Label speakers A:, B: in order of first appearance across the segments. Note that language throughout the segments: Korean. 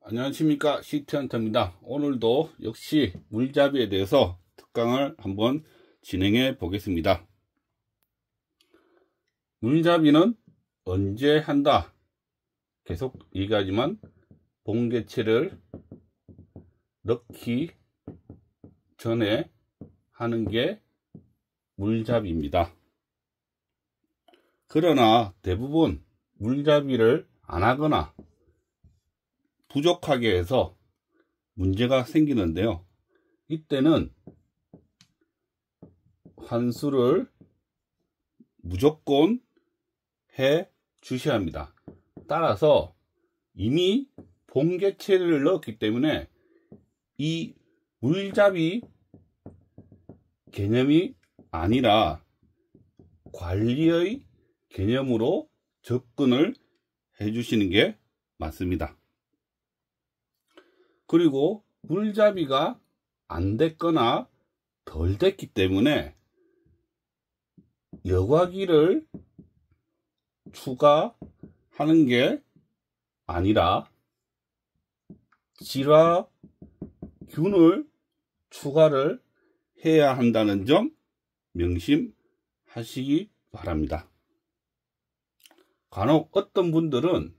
A: 안녕하십니까, 시트헌터입니다. 오늘도 역시 물잡이에 대해서 특강을 한번 진행해 보겠습니다. 물잡이는 언제 한다? 계속 얘기하지만 봉개체를 넣기 전에 하는 게 물잡이입니다. 그러나 대부분 물잡이를 안 하거나 부족하게 해서 문제가 생기는데요. 이때는 환수를 무조건 해 주셔야 합니다. 따라서 이미 봉개체를 넣었기 때문에 이 물잡이 개념이 아니라 관리의 개념으로 접근을 해 주시는 게 맞습니다. 그리고 물잡이가 안 됐거나 덜 됐기 때문에 여과기를 추가하는 게 아니라 질화균을 추가를 해야 한다는 점 명심하시기 바랍니다. 간혹 어떤 분들은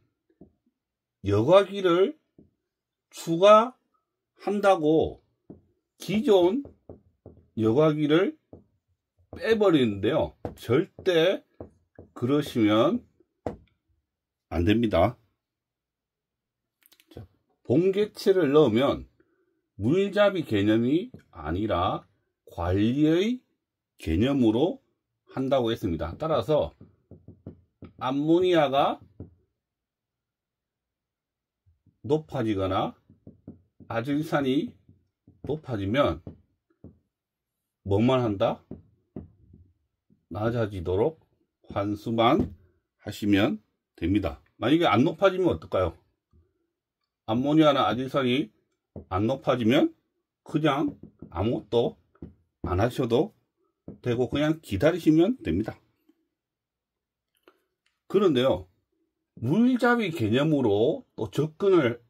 A: 여과기를 추가한다고 기존 여과기를 빼버리는데요. 절대 그러시면 안 됩니다. 봉개체를 넣으면 물잡이 개념이 아니라 관리의 개념으로 한다고 했습니다. 따라서 암모니아가 높아지거나 아질산이 높아지면 뭐만 한다? 낮아지도록 환수만 하시면 됩니다. 만약에 안 높아지면 어떨까요? 암모니아나 아질산이 안 높아지면 그냥 아무것도 안 하셔도 되고 그냥 기다리시면 됩니다. 그런데요, 물잡이 개념으로 또 접근을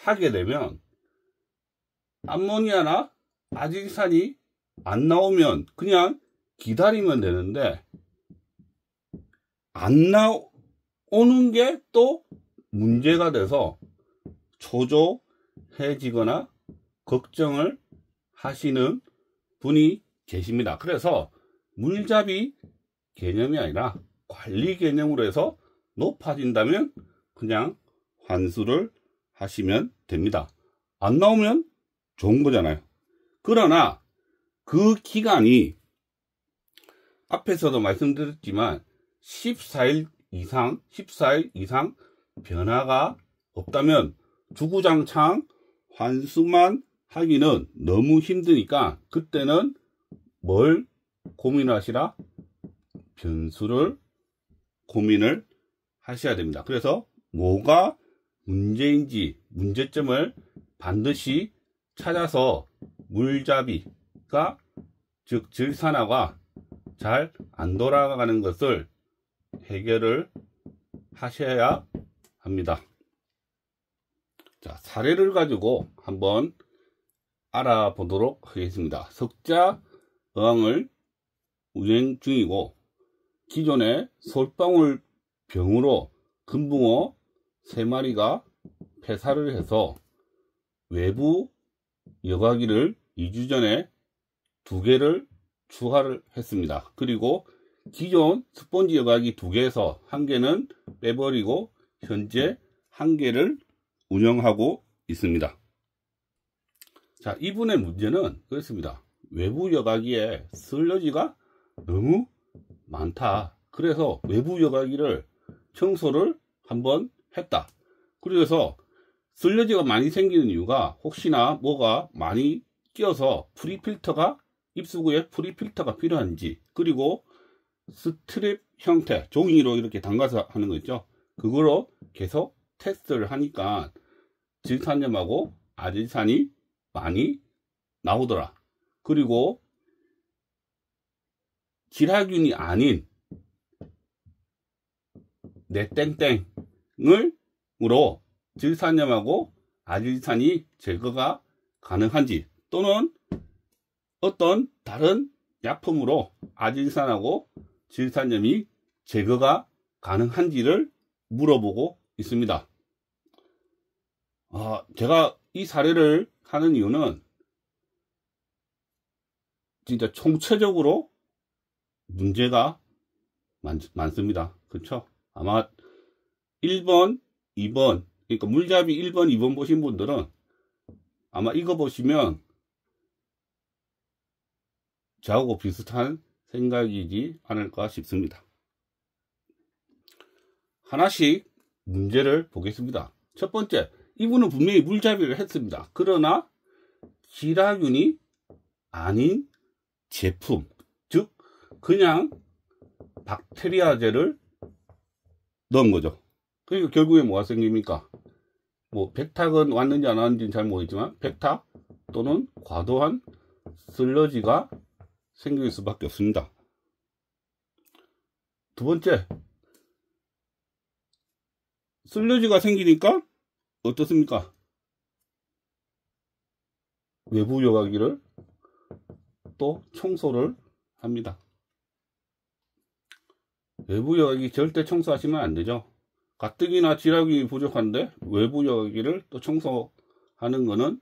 A: 하게 되면 암모니아나 아질산이 안 나오면 그냥 기다리면 되는데 안 나오는 게 또 문제가 돼서 초조해지거나 걱정을 하시는 분이 계십니다. 그래서 물잡이 개념이 아니라 관리 개념으로 해서 높아진다면 그냥 환수를 하시면 됩니다. 안 나오면 좋은 거잖아요. 그러나 그 기간이 앞에서도 말씀드렸지만 14일 이상 변화가 없다면 주구장창 환수만 하기는 너무 힘드니까 그때는 뭘 고민하시라? 변수를 고민을 하셔야 됩니다. 그래서 뭐가 문제인지 문제점을 반드시 찾아서 물잡이가 즉 질산화가 잘 안 돌아가는 것을 해결을 하셔야 합니다. 자, 사례를 가지고 한번 알아보도록 하겠습니다. 석자 어항을 운행 중이고 기존에 솔방울 병으로 금붕어 3마리가 폐사를 해서 외부 여과기를 2주 전에 2개를 추가를 했습니다. 그리고 기존 스펀지 여과기 2개에서 1개는 빼버리고 현재 1개를 운영하고 있습니다. 자, 이분의 문제는 그렇습니다. 외부 여과기에 슬러지가 너무 많다. 그래서 외부 여과기를 청소를 한번 했다. 그래서 슬러지가 많이 생기는 이유가 혹시나 뭐가 많이 끼어서 프리필터가 입수구에 프리필터가 필요한지, 그리고 스트립 형태 종이로 이렇게 담가서 하는 거 있죠. 그거로 계속 테스트를 하니까 질산염하고 아질산이 많이 나오더라. 그리고 질화균이 아닌 내땡땡으로 질산염하고 아질산이 제거가 가능한지, 또는 어떤 다른 약품으로 아질산하고 질산염이 제거가 가능한지를 물어보고 있습니다. 제가 이 사례를 하는 이유는 진짜 총체적으로 문제가 많습니다. 그렇죠? 아마 1번, 2번, 그러니까 물잡이 1번, 2번 보신 분들은 아마 이거 보시면 저하고 비슷한 생각이지 않을까 싶습니다. 하나씩 문제를 보겠습니다. 첫 번째, 이분은 분명히 물잡이를 했습니다. 그러나 기라균이 아닌 제품, 즉 그냥 박테리아제를 넣은 거죠. 그러니까 결국에 뭐가 생깁니까? 뭐 백탁은 왔는지 안 왔는지는 잘 모르겠지만 백탁 또는 과도한 슬러지가 생길 수밖에 없습니다. 두 번째, 슬러지가 생기니까 어떻습니까? 외부 여과기를 또 청소를 합니다. 외부 여과기 절대 청소하시면 안 되죠. 가뜩이나 지라균이 부족한데 외부 여과기를 또 청소하는 거는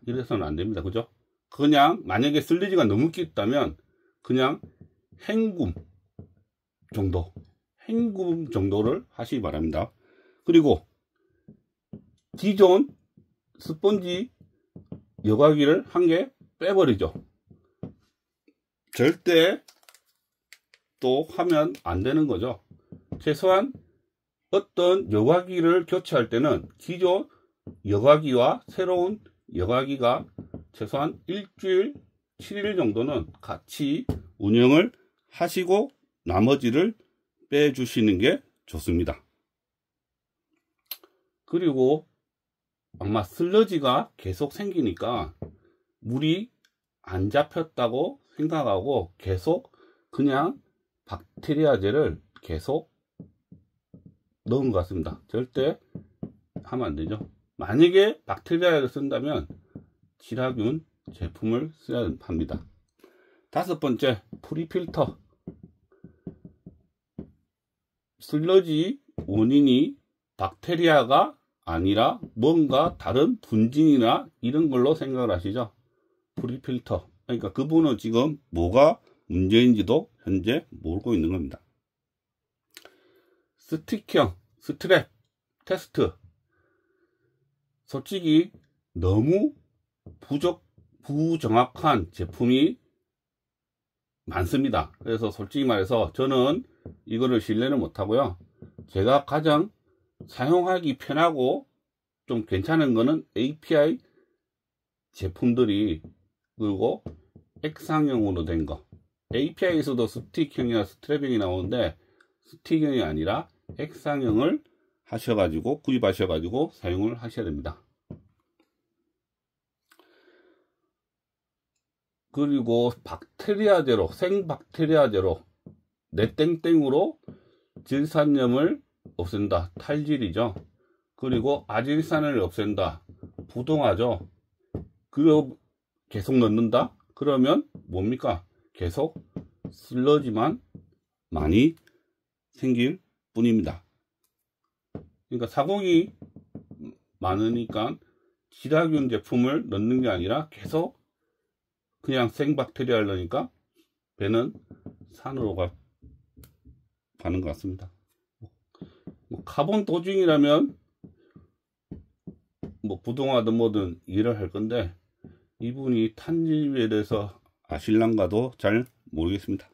A: 이래서는 안 됩니다. 그죠? 그냥 만약에 슬러지가 너무 깊다면 그냥 헹굼 정도를 하시기 바랍니다. 그리고 기존 스펀지 여과기를 한 개 빼버리죠. 절대 또 하면 안 되는 거죠. 최소한 어떤 여과기를 교체할 때는 기존 여과기와 새로운 여과기가 최소한 일주일 7일 정도는 같이 운영을 하시고 나머지를 빼주시는 게 좋습니다. 그리고 아마 슬러지가 계속 생기니까 물이 안 잡혔다고 생각하고 계속 그냥 박테리아제를 계속 넣은 것 같습니다. 절대 하면 안 되죠. 만약에 박테리아제를 쓴다면 지라균 제품을 써야 합니다. 다섯 번째, 프리필터. 슬러지 원인이 박테리아가 아니라 뭔가 다른 분진이나 이런 걸로 생각을 하시죠. 프리필터. 그러니까 그분은 지금 뭐가 문제인지도 현재 모르고 있는 겁니다. 스틱형 스트랩 테스트. 솔직히 너무 부정확한 제품이 많습니다. 그래서 솔직히 말해서 저는 이거를 신뢰는 못하고요. 제가 가장 사용하기 편하고 좀 괜찮은 거는 API 제품들이, 그리고 액상형으로 된 거. API에서도 스틱형이나 스트랩형이 나오는데 스틱형이 아니라 액상형을 하셔가지고 구입하셔가지고 사용을 하셔야 됩니다. 그리고 박테리아제로, 생박테리아제로 네땡땡으로 질산염을 없앤다. 탈질이죠. 그리고 아질산을 없앤다. 부동하죠. 그리고 계속 넣는다. 그러면 뭡니까? 계속 슬러지만 많이 생길 뿐입니다. 그러니까 사공이 많으니까 지라균 제품을 넣는 게 아니라 계속 그냥 생박테리아를 넣으니까 배는 산으로 가는 것 같습니다. 카본 도중이라면 뭐 부동하든 뭐든 이해를 할 건데 이분이 탄질에 대해서 아실랑가도 잘 모르겠습니다.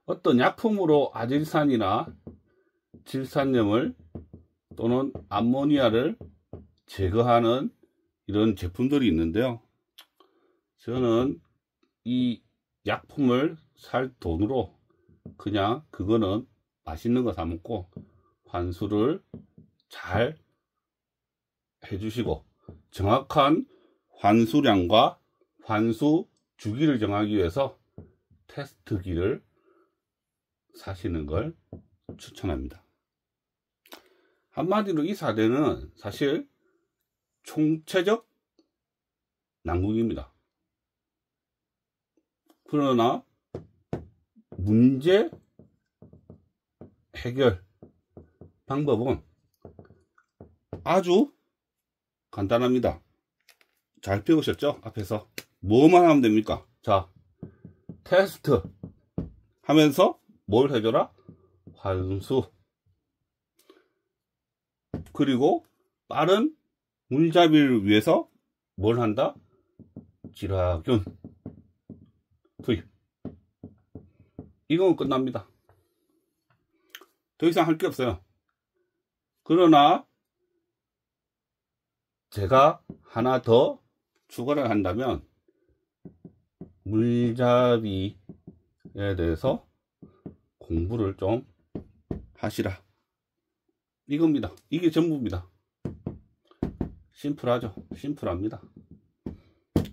A: 어떤 약품으로 아질산이나 질산염을 또는 암모니아를 제거하는 이런 제품들이 있는데요. 저는 이 약품을 살 돈으로 그냥 그거는 맛있는 거 사 먹고 환수를 잘 해주시고 정확한 환수량과 환수 주기를 정하기 위해서 테스트기를 사시는 걸 추천합니다. 한마디로 이 사례는 사실 총체적 난국입니다. 그러나 문제 해결 방법은 아주 간단합니다. 잘 배우셨죠? 앞에서 뭐만 하면 됩니까? 자, 테스트 하면서 뭘 해줘라? 환수. 그리고 빠른 물잡이를 위해서 뭘 한다? 지라균 투입. 이건 끝납니다. 더 이상 할 게 없어요. 그러나 제가 하나 더 추가를 한다면 물잡이에 대해서 공부를 좀 하시라, 이겁니다. 이게 전부입니다. 심플하죠? 심플합니다.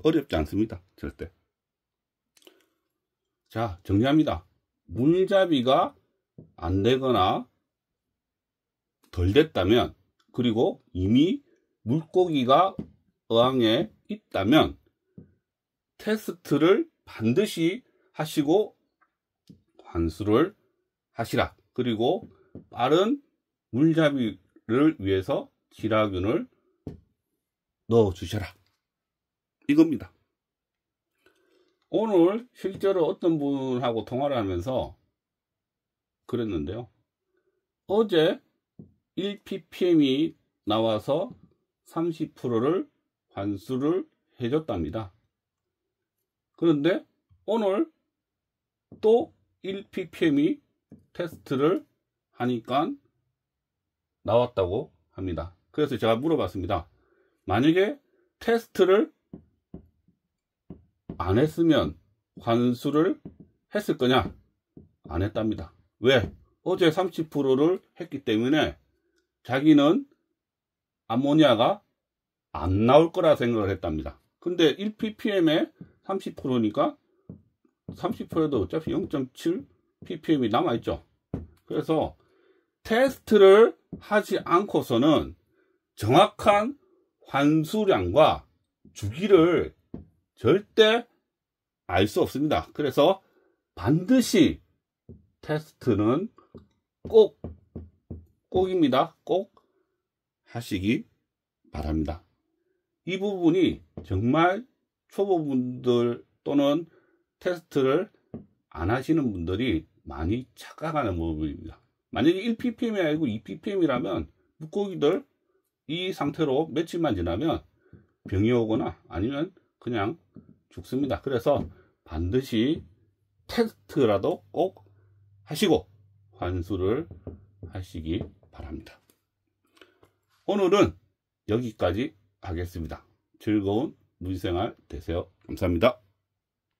A: 어렵지 않습니다. 절대. 자, 정리합니다. 물잡이가 안 되거나 덜 됐다면, 그리고 이미 물고기가 어항에 있다면 테스트를 반드시 하시고 환수를 하시라. 그리고 빠른 물잡이를 위해서 지라균을 넣어 주셔라, 이겁니다. 오늘 실제로 어떤 분하고 통화를 하면서 그랬는데요. 어제 1ppm이 나와서 30%를 환수를 해줬답니다. 그런데 오늘 또 1ppm이 테스트를 하니까 나왔다고 합니다. 그래서 제가 물어봤습니다. 만약에 테스트를 안 했으면 환수를 했을 거냐? 안 했답니다. 왜? 어제 30%를 했기 때문에 자기는 아모니아가 안 나올 거라 생각을 했답니다. 근데 1ppm에 30%니까 30%에도 어차피 0.7ppm이 남아있죠. 그래서 테스트를 하지 않고서는 정확한 환수량과 주기를 절대 알 수 없습니다. 그래서 반드시 테스트는 꼭입니다. 꼭 하시기 바랍니다. 이 부분이 정말 초보분들 또는 테스트를 안 하시는 분들이 많이 착각하는 부분입니다. 만약에 1ppm이 아니고 2ppm이라면 물고기들 이 상태로 며칠만 지나면 병이 오거나 아니면 그냥 죽습니다. 그래서 반드시 테스트라도 꼭 하시고 환수를 하시기 바랍니다. 오늘은 여기까지 하겠습니다. 즐거운 물생활 되세요. 감사합니다.